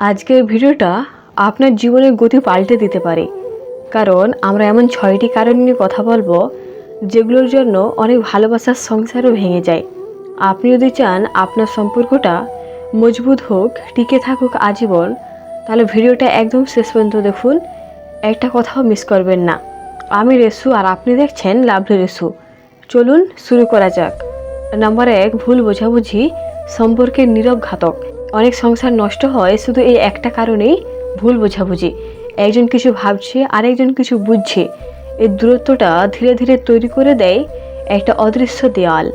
আজকের ভিডিওটা আপনার জীবনের গতি পাল্টে দিতে পারে, কারণ আমরা এমন 6টি কারণ নিয়ে কথা বলবো যেগুলোর জন্য অনেক ভালোবাসার সংসারও ভেঙে যায়। আপনি যদি চান আপনার সম্পর্কটা মজবুত হোক, টিকে থাকুক আজীবন, তাহলে ভিডিওটা একদম শেষ পর্যন্ত দেখুন, একটা কথাও মিস করবেন না। আমি রেসু আর আপনি দেখছেন লাভলি রেসু। চলুন শুরু করা যাক। নাম্বার 1, ভুল বোঝাবুঝি সম্পর্কের নীরব ঘাতক। অনেক সংসার নষ্ট হয় শুধু এই একটা কারণেই, ভুল বোঝাবুঝি। একজন কিছু ভাবছে আর একজন কিছু বুঝছে। এই দূরত্বটা ধীরে ধীরে তৈরি করে দেয় একটা অদৃশ্য দেওয়াল।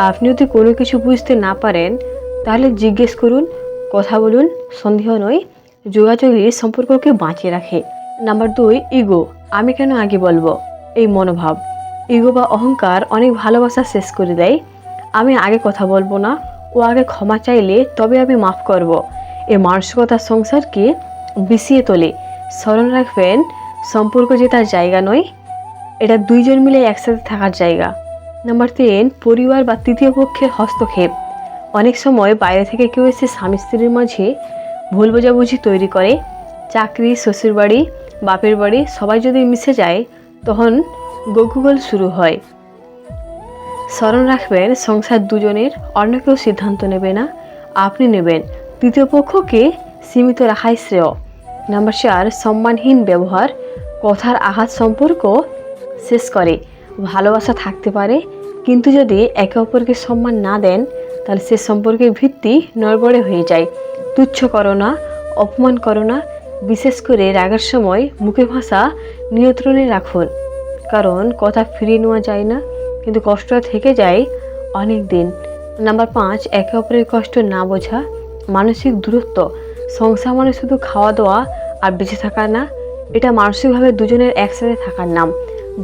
আপনি যদি কোনো কিছু বুঝতে না পারেন তাহলে জিজ্ঞেস করুন, কথা বলুন। সন্দেহ নয়, যোগাযোগই সম্পর্ককে বাঁচিয়ে রাখে। Number 2, ego. আমি কেন আগে বলবো, এই মনোভাব। ইগো বা অহংকার অনেক ভালোবাসা শেষ করে দেয়। আমি আগে কথা বলবো না, ও আগে ক্ষমা চাইলে তবে আমি মাফ করব। এই মানসিকতা সংসারকে বিষিয়ে তোলে। স্মরণ রাখবেন, সম্পর্ক যে তার জায়গা নয়, এটা দুইজন মিলে একসাথে থাকার জায়গা। নাম্বার 3, পরিবার বা তৃতীয় পক্ষের হস্তক্ষেপ। অনেক সময় বাইরে থেকে কেউ এসে স্বামী স্ত্রীর মাঝে ভুল বোঝাবুঝি তৈরি করে। চাকরি, শ্বশুরবাড়ি, বাপের বাড়ি সবাই যদি মিশে যায় তখন গন্ডগোল শুরু হয়। স্মরণ রাখবেন, সংসার দুজনের, অন্য কেউ সিদ্ধান্ত নেবে না, আপনি নেবেন। তৃতীয় পক্ষকে সীমিত রাখাই শ্রেয়। নাম্বার 4, সম্মানহীন ব্যবহার। কথার আঘাত সম্পর্ক শেষ করে। ভালোবাসা থাকতে পারে, কিন্তু যদি একে অপরকে সম্মান না দেন তাহলে সে সম্পর্কের ভিত্তি নড়বড়ে হয়ে যায়। তুচ্ছ করো না, অপমান করো না। বিশেষ করে রাগের সময় মুখের ভাষা নিয়ন্ত্রণে রাখুন, কারণ কথা ফিরিয়ে নেওয়া যায় না, কিন্তু কষ্টটা থেকে যায় অনেক দিন। নাম্বার 5, একে অপরের কষ্ট না বোঝা। মানসিক দূরত্ব। সংসার মানে শুধু খাওয়া দাওয়া আর বেঁচে থাকা না, এটা মানসিকভাবে দুজনের একসাথে থাকার নাম।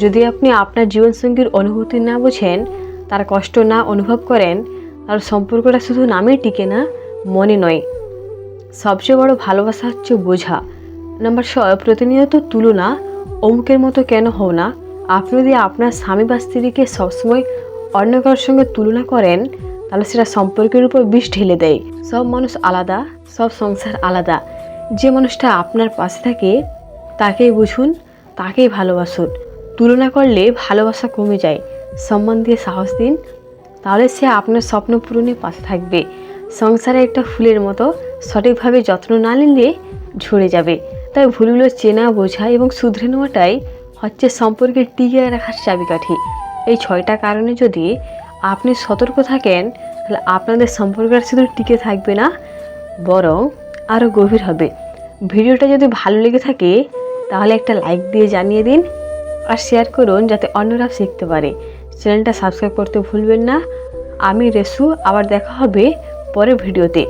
যদি আপনি আপনার জীবনসঙ্গীর অনুভূতি না বোঝেন, তার কষ্ট না অনুভব করেন, তার সম্পর্কটা শুধু নামেই টিকে না, মনে নয়। সবচেয়ে বড় ভালোবাসা হচ্ছে বোঝা। নাম্বার 6, প্রতিনিয়ত তুলনা। অমুকের মতো কেন হও না। আপনি যদি আপনার স্বামী বা স্ত্রীকে সবসময় অন্য কারোর সঙ্গে তুলনা করেন তাহলে সেটা সম্পর্কের উপর বিষ ঢেলে দেয়। সব মানুষ আলাদা, সব সংসার আলাদা। যে মানুষটা আপনার পাশে থাকে তাকেই বুঝুন, তাকেই ভালোবাসুন। তুলনা করলে ভালোবাসা কমে যায়। সম্মান দিয়ে সাহস দিন, তাহলে সে আপনার স্বপ্ন পূরণে পাশে থাকবে। সংসারে একটা ফুলের মতো, সঠিকভাবে যত্ন না নিলে ঝরে যাবে। তাই ভুলগুলো চেনা, বোঝা এবং শুধরে নেওয়াটাই হচ্ছে সম্পর্কে টিকিয়ে রাখার চাবিকাঠি। এই 6টা কারণে যদি আপনি সতর্ক থাকেন তাহলে আপনাদের সম্পর্কটা শুধু টিকে থাকবে না, বরং আরও গভীর হবে। ভিডিওটা যদি ভালো লেগে থাকে তাহলে একটা লাইক দিয়ে জানিয়ে দিন আর শেয়ার করুন যাতে অন্যরা শিখতে পারে। চ্যানেলটা সাবস্ক্রাইব করতে ভুলবেন না। আমি রেসু, আবার দেখা হবে পরের ভিডিওতে।